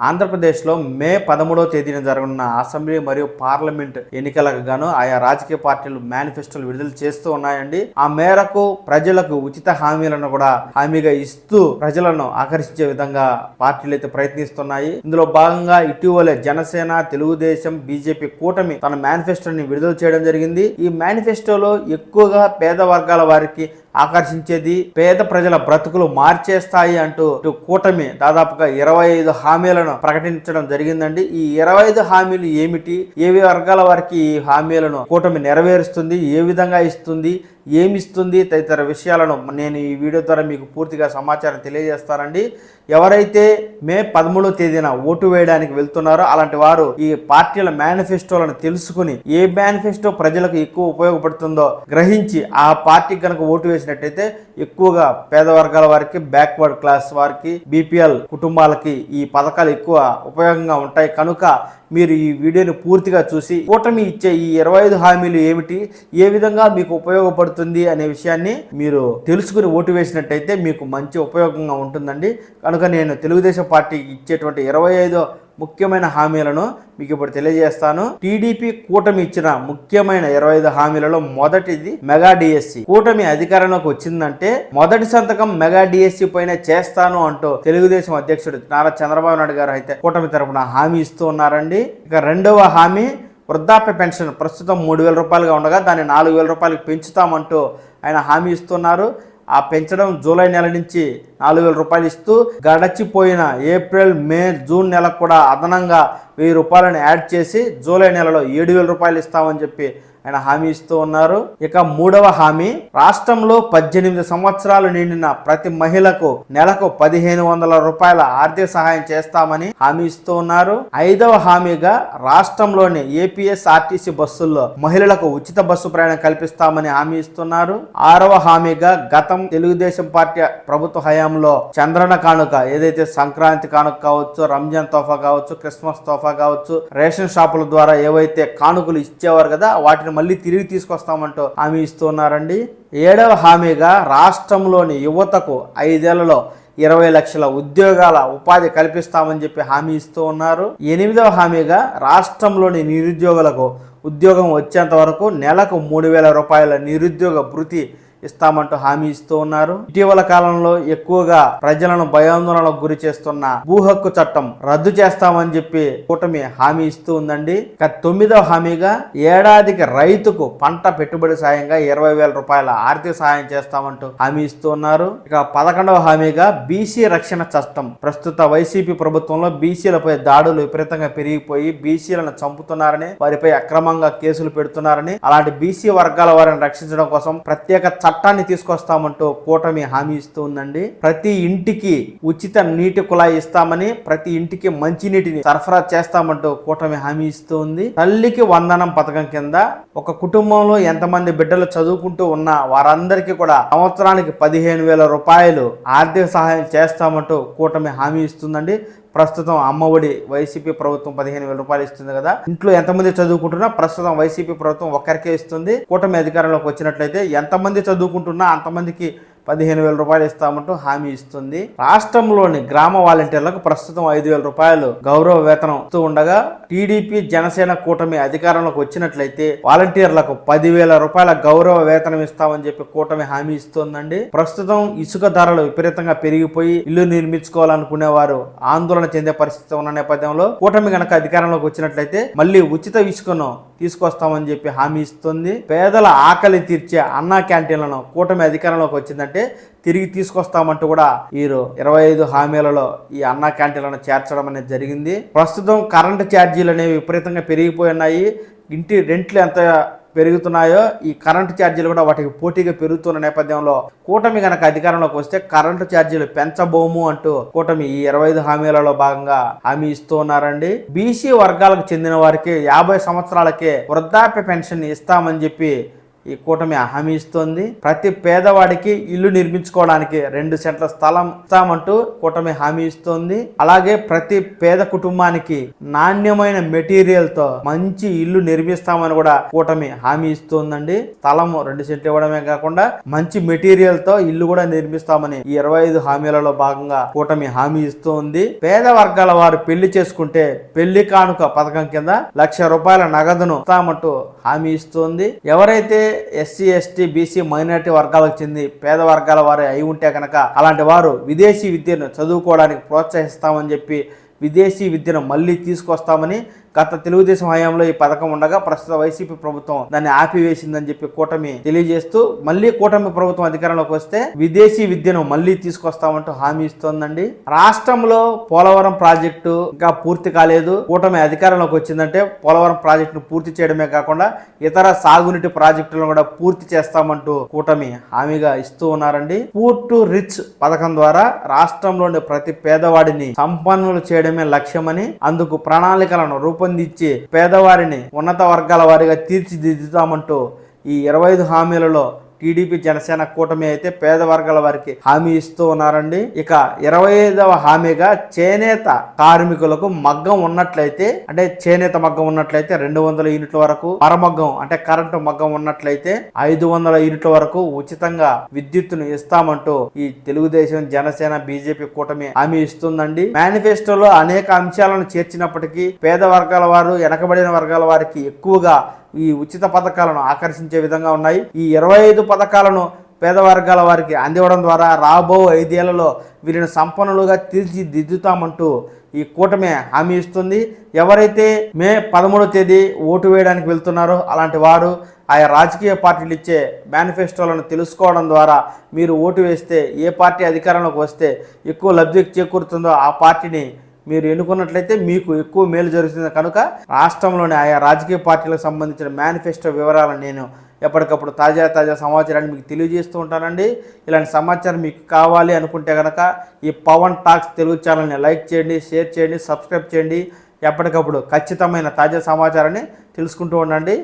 ఆంధ్రప్రదేశ్లో మే 13వ తేదీన జరగనున్న అసెంబ్లీ మరియు పార్లమెంట్ ఎన్నికలకు గాను ఆయా రాజకీయ పార్టీలు మేనిఫెస్టోలు విడుదల చేస్తూ ఉన్నాయండి. ఆ మేరకు ప్రజలకు ఉచిత హామీలను కూడా హామీగా ఇస్తూ ప్రజలను ఆకర్షించే విధంగా పార్టీలు అయితే ప్రయత్నిస్తున్నాయి. ఇందులో భాగంగా ఇటీవలే జనసేన, తెలుగుదేశం, బీజేపీ కూటమి తన మేనిఫెస్టోని విడుదల చేయడం జరిగింది. ఈ మేనిఫెస్టోలో ఎక్కువగా పేద వర్గాల వారికి ఆకర్షించేది, పేద ప్రజల బ్రతుకులు మార్చేస్తాయి అంటూ కూటమి దాదాపుగా 25 హామీలను ప్రకటించడం జరిగిందండి. ఈ 25 హామీలు ఏమిటి, ఏ వర్గాల వారికి ఈ హామీలను కూటమి నెరవేరుస్తుంది, ఏ విధంగా ఇస్తుంది, ఏమిస్తుంది తదితర విషయాలను నేను ఈ వీడియో ద్వారా మీకు పూర్తిగా సమాచారం తెలియజేస్తానండి. ఎవరైతే మే 13వ తేదీన ఓటు వేయడానికి వెళ్తున్నారో అలాంటి వారు ఈ పార్టీల మేనిఫెస్టోలను తెలుసుకుని ఏ మేనిఫెస్టో ప్రజలకు ఎక్కువ ఉపయోగపడుతుందో గ్రహించి ఆ పార్టీకి కనుక ఓటు వేసినట్టయితే ఎక్కువగా పేద వర్గాల వారికి, బ్యాక్వర్డ్ క్లాస్ వారికి, బీపీఎల్ కుటుంబాలకి ఈ పథకాలు ఎక్కువ ఉపయోగంగా ఉంటాయి. కనుక మీరు ఈ వీడియోని పూర్తిగా చూసి కూటమి ఇచ్చే ఈ 25 హామీలు ఏమిటి, ఏ విధంగా మీకు ఉపయోగపడుతుంది అనే విషయాన్ని మీరు తెలుసుకుని ఓటు వేసినట్టయితే మీకు మంచి ఉపయోగంగా ఉంటుందండి. కనుక నేను తెలుగుదేశం పార్టీకి ఇచ్చేటువంటి 25 ముఖ్యమైన హామీలను మీకు ఇప్పుడు తెలియజేస్తాను. టీడీపీ కూటమి ఇచ్చిన ముఖ్యమైన 25 హామీలలో మొదటిది మెగా డిఎస్సి. కూటమి అధికారంలోకి వచ్చిందంటే మొదటి సంతకం మెగా డిఎస్సి పైన చేస్తాను అంటూ తెలుగుదేశం అధ్యక్షుడు నారా చంద్రబాబు నాయుడు గారు అయితే కూటమి తరపున హామీ ఇస్తూ ఉన్నారండి. ఇక రెండవ హామీ వృద్ధాప్య పెన్షన్ ప్రస్తుతం 3,000 రూపాయలుగా ఉండగా దాన్ని 4,000 రూపాయలకు పెంచుతామంటూ ఆయన హామీ ఇస్తున్నారు. ఆ పెంచడం జూలై నెల నుంచి 4,000 రూపాయలు ఇస్తూ గడచిపోయిన ఏప్రిల్, మే, జూన్ నెలకు కూడా అదనంగా 1,000 రూపాయలను యాడ్ చేసి జూలై నెలలో 7,000 రూపాయలు ఇస్తామని చెప్పి ఆయన హామీ ఇస్తూ ఉన్నారు. ఇక మూడవ హామీ రాష్ట్రంలో 18 సంవత్సరాలు నిండిన ప్రతి మహిళకు నెలకు 1,500 రూపాయల ఆర్థిక సహాయం చేస్తామని హామీ ఇస్తూ ఉన్నారు. ఐదవ హామీగా రాష్ట్రంలోని ఏపీఎస్ఆర్టీసీ బస్సుల్లో మహిళలకు ఉచిత బస్సు ప్రయాణం కల్పిస్తామని హామీ ఇస్తున్నారు. ఆరవ హామీగా గతం తెలుగుదేశం పార్టీ ప్రభుత్వ హయాంలో చంద్రన కానుక, ఏదైతే సంక్రాంతి కానుక కావచ్చు, రంజాన్ తోఫా కావచ్చు, క్రిస్మస్ తోఫా కావచ్చు, రేషన్ షాపుల ద్వారా ఏవైతే కానుకలు ఇచ్చేవారు కదా వాటిని మళ్ళీ తిరిగి తీసుకొస్తామంటూ హామీ ఇస్తున్నారండి. ఏడవ హామీగా రాష్ట్రంలోని యువతకు 5 ఏళ్లలో 20 లక్షల ఉద్యోగాల ఉపాధి కల్పిస్తామని చెప్పి హామీ ఇస్తూ ఉన్నారు. 8వ హామీగా రాష్ట్రంలోని నిరుద్యోగులకు ఉద్యోగం వచ్చేంత వరకు నెలకు 3,000 రూపాయల నిరుద్యోగ భృతి ఇస్తామంటూ హామీ ఇస్తూ ఉన్నారు. ఇటీవల కాలంలో ఎక్కువగా ప్రజలను భయాందోళనకు గురి చేస్తున్న భూ హక్కు చట్టం రద్దు చేస్తామని చెప్పి కూటమి హామీ ఇస్తూ ఉందండి. ఇక 9వ హామీగా ఏడాదికి రైతుకు పంట పెట్టుబడి సాయంగా 20,000 రూపాయల ఆర్థిక సహాయం చేస్తామంటూ హామీ ఇస్తూ ఉన్నారు. ఇక 11వ హామీగా బీసీ రక్షణ చట్టం. ప్రస్తుత వైసీపీ ప్రభుత్వంలో బీసీలపై దాడులు విపరీతంగా పెరిగిపోయి బీసీలను చంపుతున్నారని, వారిపై అక్రమంగా కేసులు పెడుతున్నారని, అలాంటి బీసీ వర్గాల వారిని రక్షించడం కోసం ప్రత్యేక చట్టాన్ని తీసుకొస్తామంటూ కూటమి హామీ ఇస్తూ ఉందండి. ప్రతి ఇంటికి ఉచిత నీటి కుళాయి ఇస్తామని, ప్రతి ఇంటికి మంచినీటిని సరఫరా చేస్తామంటూ కూటమి హామీ ఇస్తూ ఉంది. తల్లికి వందనం పథకం కింద ఒక కుటుంబంలో ఎంతమంది బిడ్డలు చదువుకుంటూ ఉన్నా వారందరికీ కూడా సంవత్సరానికి 15,000 రూపాయలు ఆర్థిక సహాయం చేస్తామంటూ కూటమి హామీ ఇస్తుందండి. ప్రస్తుతం అమ్మఒడి వైసీపీ ప్రభుత్వం 15,000 రూపాయలు ఇస్తుంది కదా, ఇంట్లో ఎంతమంది చదువుకుంటున్నా ప్రస్తుతం వైసీపీ ప్రభుత్వం ఒక్కరికే ఇస్తుంది. కూటమి అధికారంలోకి వచ్చినట్లయితే ఎంతమంది చదువుకుంటున్నా అంతమందికి 15,000 రూపాయలు ఇస్తామంటూ హామీ ఇస్తుంది. రాష్ట్రంలోని గ్రామ వాలంటీర్లకు ప్రస్తుతం 5,000 రూపాయలు గౌరవ వేతనం ఇస్తూ ఉండగా టీడీపీ, జనసేన కూటమి అధికారంలోకి వచ్చినట్లయితే వాలంటీర్లకు 10,000 రూపాయల గౌరవ వేతనం ఇస్తామని చెప్పి కూటమి హామీ ఇస్తుందండి. ప్రస్తుతం ఇసుక ధరలు విపరీతంగా పెరిగిపోయి ఇల్లు నిర్మించుకోవాలనుకునే వారు ఆందోళన చెందే పరిస్థితి ఉన్న నేపథ్యంలో కూటమి గనక అధికారంలోకి వచ్చినట్లయితే మళ్ళీ ఉచిత ఇసుకను తీసుకొస్తామని చెప్పి హామీ ఇస్తుంది. పేదల ఆకలి తీర్చే అన్నా క్యాంటీన్లను కూటమి అధికారంలోకి వచ్చిందంటే తిరిగి తీసుకొస్తామంటూ కూడా వీరు 25 హామీలలో ఈ అన్నా క్యాంటీన్లను చేర్చడం అనేది జరిగింది. ప్రస్తుతం కరెంటు ఛార్జీలు అనేవి విపరీతంగా పెరిగిపోయి ఉన్నాయి. ఇంటి రెంట్లు ఎంత పెరుగుతున్నాయో ఈ కరెంటు ఛార్జీలు కూడా వాటికి పోటీగా పెరుగుతున్న నేపథ్యంలో కూటమి గనక అధికారంలోకి వస్తే కరెంటు ఛార్జీలు పెంచబోము అంటూ కూటమి ఈ 25 హామీలలో భాగంగా హామీ ఇస్తూ ఉన్నారండి. బీసీ వర్గాలకు చెందిన వారికి 50 సంవత్సరాలకే వృద్ధాప్య పెన్షన్ ఇస్తామని చెప్పి ఈ కూటమి హామీ ఇస్తోంది. ప్రతి పేదవాడికి ఇల్లు నిర్మించుకోవడానికి 2 సెంట్ల స్థలం ఇస్తామంటూ కూటమి హామీ ఇస్తోంది. అలాగే ప్రతి పేద కుటుంబానికి నాణ్యమైన మెటీరియల్ తో మంచి ఇల్లు నిర్మిస్తామని కూడా కూటమి హామీ ఇస్తోందండి. స్థలం 2 సెంట్లు ఇవ్వడమే కాకుండా మంచి మెటీరియల్ తో ఇల్లు కూడా నిర్మిస్తామని ఈ 25 హామీలలో భాగంగా కూటమి హామీ ఇస్తోంది. పేద వర్గాల వారు పెళ్లి చేసుకుంటే పెళ్లి కానుక పథకం కింద ₹1,00,000 నగదును ఇస్తామంటూ హామీ ఇస్తోంది. ఎవరైతే ఎస్సీ ఎస్టీ బీసీ మైనారిటీ వర్గాలకు చెంది పేద వర్గాల వారు అయి ఉంటే కనుక అలాంటి వారు విదేశీ విద్యను చదువుకోవడానికి ప్రోత్సహిస్తామని చెప్పి విదేశీ విద్యను మళ్ళీ తీసుకొస్తామని గత తెలుగుదేశం హయాంలో ఈ పథకం ఉండగా ప్రస్తుత వైసీపీ ప్రభుత్వం దాన్ని ఆపివేసిందని చెప్పి కూటమి తెలియజేస్తూ మళ్ళీ కూటమి ప్రభుత్వం అధికారంలోకి వస్తే విదేశీ విద్యను మళ్ళీ తీసుకొస్తామంటూ హామీ ఇస్తోందండి. రాష్ట్రంలో పోలవరం ప్రాజెక్టు ఇంకా పూర్తి కాలేదు. కూటమి అధికారంలోకి వచ్చిందంటే పోలవరం ప్రాజెక్టును పూర్తి చేయడమే కాకుండా ఇతర సాగునీటి ప్రాజెక్టులను కూడా పూర్తి చేస్తామంటూ కూటమి హామీగా ఇస్తూ ఉన్నారండి. పూర్ టు రిచ్ పథకం ద్వారా రాష్ట్రంలోని ప్రతి పేదవాడిని సంపన్నులు చేయడమే లక్ష్యమని అందుకు ప్రణాళికలను రూపొందించి పేదవారిని ఉన్నత వర్గాల వారిగా తీర్చిదిద్దుతామంటూ ఈ 25 హామీలలో టీడీపీ జనసేన కూటమి అయితే పేద వర్గాల వారికి హామీ ఇస్తూ ఉన్నారండి. ఇక 25వ హామీగా చేనేత కార్మికులకు మగ్గం ఉన్నట్లయితే అంటే చేనేత మగ్గం ఉన్నట్లయితే 200 యూనిట్ల వరకు, మరమగ్గం అంటే కరెంటు మగ్గం ఉన్నట్లయితే 500 యూనిట్ల వరకు ఉచితంగా విద్యుత్తును ఇస్తామంటూ ఈ తెలుగుదేశం జనసేన బీజేపీ కూటమి హామీ ఇస్తుందండి. మేనిఫెస్టోలో అనేక అంశాలను చేర్చినప్పటికీ పేద వర్గాల వారు, వెనకబడిన వర్గాల వారికి ఎక్కువగా ఈ ఉచిత పథకాలను ఆకర్షించే విధంగా ఉన్నాయి. ఈ 25 పథకాలను పేద వర్గాల వారికి అందివ్వడం ద్వారా రాబో 5 ఏళ్లలో వీరిని సంపన్నులుగా తీర్చిదిద్దుతామంటూ ఈ కూటమి హామీ ఇస్తుంది. ఎవరైతే మే 13వ తేదీ ఓటు వేయడానికి వెళ్తున్నారో అలాంటి వారు ఆయా రాజకీయ పార్టీలు ఇచ్చే మేనిఫెస్టోలను తెలుసుకోవడం ద్వారా మీరు ఓటు వేస్తే ఏ పార్టీ అధికారంలోకి వస్తే ఎక్కువ లబ్ధి చేకూరుతుందో ఆ పార్టీని మీరు ఎన్నుకున్నట్లయితే మీకు ఎక్కువ మేలు జరుగుతుంది. కనుక రాష్ట్రంలోని ఆయా రాజకీయ పార్టీలకు సంబంధించిన మేనిఫెస్టో వివరాలను నేను ఎప్పటికప్పుడు తాజా సమాచారాన్ని మీకు తెలియజేస్తూ ఉంటానండి. ఇలాంటి సమాచారం మీకు కావాలి అనుకుంటే కనుక ఈ పవన్ టాక్స్ తెలుగు ఛానల్ని లైక్ చేయండి, షేర్ చేయండి, సబ్స్క్రైబ్ చేయండి. ఎప్పటికప్పుడు ఖచ్చితమైన తాజా సమాచారాన్ని తెలుసుకుంటూ ఉండండి.